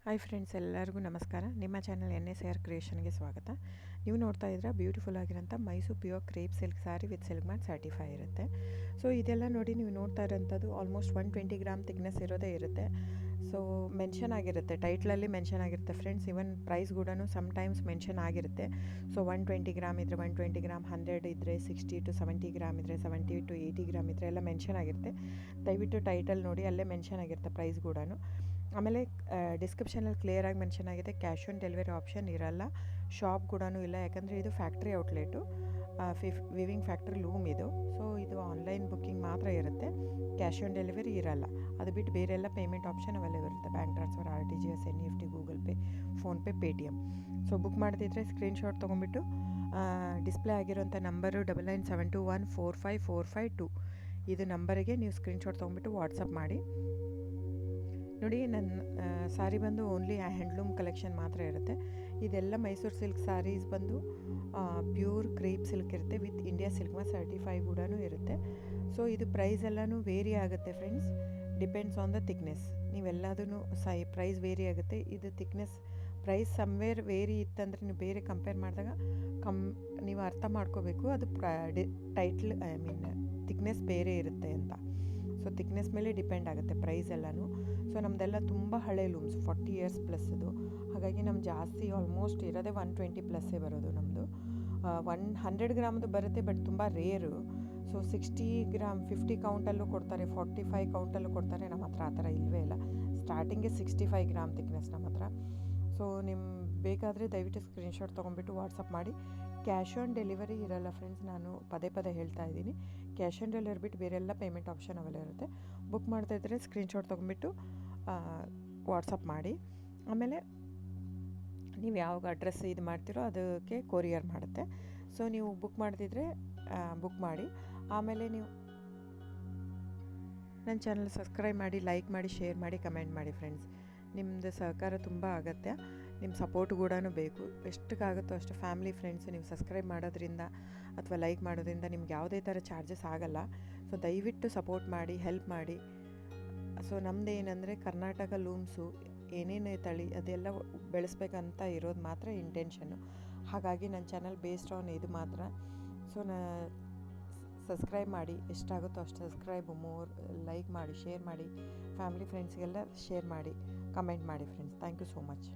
Hi friends, ಎಲ್ಲರಿಗೂ ನಮಸ್ಕಾರ. ನಿಮ್ಮ ಚಾನಲ್ NSAR ಕ್ರಿಯೇಷನ್ಗೆ ಸ್ವಾಗತ. ನೀವು ನೋಡ್ತಾ ಇದ್ರೆ ಬ್ಯೂಟಿಫುಲ್ ಆಗಿರೋಂಥ Mysuru pure crepe silk sari with silk ಮ್ಯಾಟ್ ಸರ್ಟಿಫೈ ಇರುತ್ತೆ. ಸೊ ಇದೆಲ್ಲ ನೋಡಿ ನೀವು ನೋಡ್ತಾ ಇರೋಂಥದ್ದು ಆಲ್ಮೋಸ್ಟ್ 120 ಗ್ರಾಮ್ ಥಿಕ್ನೆಸ್ ಇರೋದೇ ಇರುತ್ತೆ. ಸೊ ಮೆನ್ಷನ್ ಆಗಿರುತ್ತೆ, ಟೈಟ್ಲಲ್ಲಿ ಮೆನ್ಷನ್ ಆಗಿರುತ್ತೆ ಫ್ರೆಂಡ್ಸ್. ಇವನ್ ಪ್ರೈಸ್ ಕೂಡ ಸಮ್ಟೈಮ್ಸ್ ಮೆನ್ಷನ್ ಆಗಿರುತ್ತೆ. ಸೊ 120 ಗ್ರಾಮ್ ಇದ್ದರೆ 120 ಗ್ರಾಮ್, 100 ಇದ್ದರೆ 60 to 70 ಗ್ರಾಮ್ ಇದ್ದರೆ 70 to 80 ಗ್ರಾಮ್ ಇದ್ದರೆ ಎಲ್ಲ ಮೆನ್ಷನ್ ಆಗಿರುತ್ತೆ. ದಯವಿಟ್ಟು ಟೈಟಲ್ ನೋಡಿ, ಅಲ್ಲೇ ಮೆನ್ಷನ್ ಆಗಿರುತ್ತೆ ಪ್ರೈಸ್ ಕೂಡ. ಆಮೇಲೆ ಡಿಸ್ಕ್ರಿಪ್ಷನಲ್ಲಿ ಕ್ಲಿಯರಾಗಿ ಮೆನ್ಷನ್ ಆಗಿದೆ, ಕ್ಯಾಶ್ ಆನ್ ಡೆಲಿವರಿ ಆಪ್ಷನ್ ಇರಲ್ಲ, ಶಾಪ್ ಕೂಡ ಇಲ್ಲ. ಯಾಕಂದರೆ ಇದು factory outlet, viewing factory loom ಇದು. ಸೊ ಇದು ಆನ್ಲೈನ್ ಬುಕ್ಕಿಂಗ್ ಮಾತ್ರ ಇರುತ್ತೆ, ಕ್ಯಾಶ್ ಆನ್ ಡೆಲಿವರಿ ಇರಲ್ಲ. ಅದು ಬಿಟ್ಟು ಬೇರೆಲ್ಲ ಪೇಮೆಂಟ್ ಆಪ್ಷನ್ ಅವೈಲೇಬಲ್ ಇರುತ್ತೆ, bank transfer, RTGS, NEFT, Google pay, PhonePe, Paytm. So book ಮಾಡ್ತಿದ್ರೆ ಸ್ಕ್ರೀನ್ಶಾಟ್ ತೊಗೊಂಬಿಟ್ಟು ಡಿಸ್ಪ್ಲೇ ಆಗಿರೋಂಥ ನಂಬರು 9972145452 ಇದು ನಂಬರಿಗೆ ನೀವು ಸ್ಕ್ರೀನ್ಶಾಟ್ ತೊಗೊಂಬಿಟ್ಟು ವಾಟ್ಸಪ್ ಮಾಡಿ. ನೋಡಿ, ನನ್ನ ಸ್ಯಾರಿ ಬಂದು ಓನ್ಲಿ ಹ್ಯಾಂಡ್ಲೂಮ್ ಕಲೆಕ್ಷನ್ ಮಾತ್ರ ಇರುತ್ತೆ. ಇದೆಲ್ಲ ಮೈಸೂರು ಸಿಲ್ಕ್ ಸ್ಯಾರೀಸ್ ಬಂದು ಪ್ಯೂರ್ ಕ್ರೇಪ್ ಸಿಲ್ಕ್ ಇರುತ್ತೆ, ವಿತ್ ಇಂಡಿಯಾ ಸಿಲ್ಕ್ ಮ್ಯಾಟ್ ಸರ್ಟಿಫೈ ಕೂಡ ಇರುತ್ತೆ. ಸೊ ಇದು ಪ್ರೈಸ್ ಎಲ್ಲನೂ ವೇರಿ ಆಗುತ್ತೆ friends, depends on the thickness. ನೀವೆಲ್ಲದೂ ಪ್ರೈಸ್ ವೇರಿ ಆಗುತ್ತೆ. ಇದು ಥಿಕ್ನೆಸ್ ಪ್ರೈಸ್ ಸಮ್ವೇರ್ ವೇರಿ ಇತ್ತಂದರೆ ನೀವು ಬೇರೆ ಕಂಪೇರ್ ಮಾಡಿದಾಗ ನೀವು ಅರ್ಥ ಮಾಡ್ಕೋಬೇಕು, ಅದು ಥಿಕ್ನೆಸ್ ಬೇರೆ ಇರುತ್ತೆ ಅಂತ. ಸೊ ಥಿಕ್ನೆಸ್ ಮೇಲೆ ಡಿಪೆಂಡ್ ಆಗುತ್ತೆ ಪ್ರೈಸ್ ಎಲ್ಲನೂ. ಸೊ ನಮ್ಮದೆಲ್ಲ ತುಂಬ ಹಳೆ ಲೂಮ್ಸ್, 40 ಇಯರ್ಸ್ ಪ್ಲಸ್ ಅದು. ಹಾಗಾಗಿ ನಮ್ಮ ಜಾಸ್ತಿ ಆಲ್ಮೋಸ್ಟ್ ಇರೋದೇ 120 ಪ್ಲಸ್ಸೇ ಬರೋದು ನಮ್ಮದು. 100 ಗ್ರಾಮ್ದು ಬರುತ್ತೆ, ಬಟ್ ತುಂಬ ರೇರು. ಸೊ 60 ಗ್ರಾಮ್ 50 ಕೌಂಟಲ್ಲೂ ಕೊಡ್ತಾರೆ, 45 ಕೌಂಟಲ್ಲೂ ಕೊಡ್ತಾರೆ. ನಮ್ಮ ಹತ್ರ ಆ ಥರ ಇಲ್ಲವೇ ಇಲ್ಲ. ಸ್ಟಾರ್ಟಿಂಗೇ 65 ಗ್ರಾಮ್ ಥಿಕ್ನೆಸ್ ನಮ್ಮ ಹತ್ರ. ಸೊ ನಿಮ್ಮ ಬೇಕಾದರೆ ದಯವಿಟ್ಟು ಸ್ಕ್ರೀನ್ಶಾಟ್ ತೊಗೊಂಡ್ಬಿಟ್ಟು ವಾಟ್ಸಪ್ ಮಾಡಿ. ಕ್ಯಾಶ್ ಆನ್ ಡೆಲಿವರಿ ಇರಲ್ಲ ಫ್ರೆಂಡ್ಸ್, ನಾನು ಪದೇ ಪದೇ ಹೇಳ್ತಾ ಇದ್ದೀನಿ. ಕ್ಯಾಶ್ ಆನ್ ಡೆಲಿವರಿ ಬಿಟ್ಟು ಬೇರೆಲ್ಲ ಪೇಮೆಂಟ್ ಆಪ್ಷನ್ ಅವೈಲೇಬಲ್ ಇರುತ್ತೆ. ಬುಕ್ ಮಾಡ್ತಾಯಿದ್ರೆ ಸ್ಕ್ರೀನ್ಶಾಟ್ ತೊಗೊಂಡ್ಬಿಟ್ಟು ವಾಟ್ಸಪ್ ಮಾಡಿ. ಆಮೇಲೆ ನೀವು ಯಾವಾಗ ಅಡ್ರೆಸ್ ಇದು ಮಾಡ್ತೀರೋ ಅದಕ್ಕೆ ಕೊರಿಯರ್ ಮಾಡುತ್ತೆ. ಸೊ ನೀವು ಬುಕ್ ಮಾಡ್ತಿದ್ರೆ ಬುಕ್ ಮಾಡಿ. ಆಮೇಲೆ ನೀವು ನನ್ನ ಚಾನಲ್ ಸಬ್ಸ್ಕ್ರೈಬ್ ಮಾಡಿ, ಲೈಕ್ ಮಾಡಿ, ಶೇರ್ ಮಾಡಿ, ಕಮೆಂಟ್ ಮಾಡಿ ಫ್ರೆಂಡ್ಸ್. ನಿಮ್ಮದು ಸಹಕಾರ ತುಂಬ ಅಗತ್ಯ, ನಿಮ್ಮ ಸಪೋರ್ಟ್ ಕೂಡ ಬೇಕು. ಎಷ್ಟಕ್ಕಾಗುತ್ತೋ ಅಷ್ಟು ಫ್ಯಾಮಿಲಿ ಫ್ರೆಂಡ್ಸು ನೀವು ಸಬ್ಸ್ಕ್ರೈಬ್ ಮಾಡೋದ್ರಿಂದ ಅಥವಾ ಲೈಕ್ ಮಾಡೋದ್ರಿಂದ ನಿಮ್ಗೆ ಯಾವುದೇ ಥರ ಚಾರ್ಜಸ್ ಆಗಲ್ಲ. ಸೊ ದಯವಿಟ್ಟು ಸಪೋರ್ಟ್ ಮಾಡಿ, ಹೆಲ್ಪ್ ಮಾಡಿ. ಸೊ ನಮ್ಮದು ಏನಂದರೆ ಕರ್ನಾಟಕ ಲೂಮ್ಸು ಏನೇನು ತಳಿ ಅದೆಲ್ಲ ಬೆಳೆಸ್ಬೇಕಂತ ಇರೋದು ಮಾತ್ರ ಇಂಟೆನ್ಷನ್ನು. ಹಾಗಾಗಿ ನನ್ನ ಚಾನಲ್ ಬೇಸ್ಡ್ ಆನ್ ಇದು ಮಾತ್ರ. ಸೊ ಸಬ್ಸ್ಕ್ರೈಬ್ ಮಾಡಿ, ಎಷ್ಟಾಗುತ್ತೋ ಅಷ್ಟು ಸಬ್ಸ್ಕ್ರೈಬ್, ಲೈಕ್ ಮಾಡಿ, ಶೇರ್ ಮಾಡಿ, ಫ್ಯಾಮಿಲಿ ಫ್ರೆಂಡ್ಸ್ಗೆಲ್ಲ ಶೇರ್ ಮಾಡಿ, ಕಮೆಂಟ್ ಮಾಡಿ friends. Thank you so much.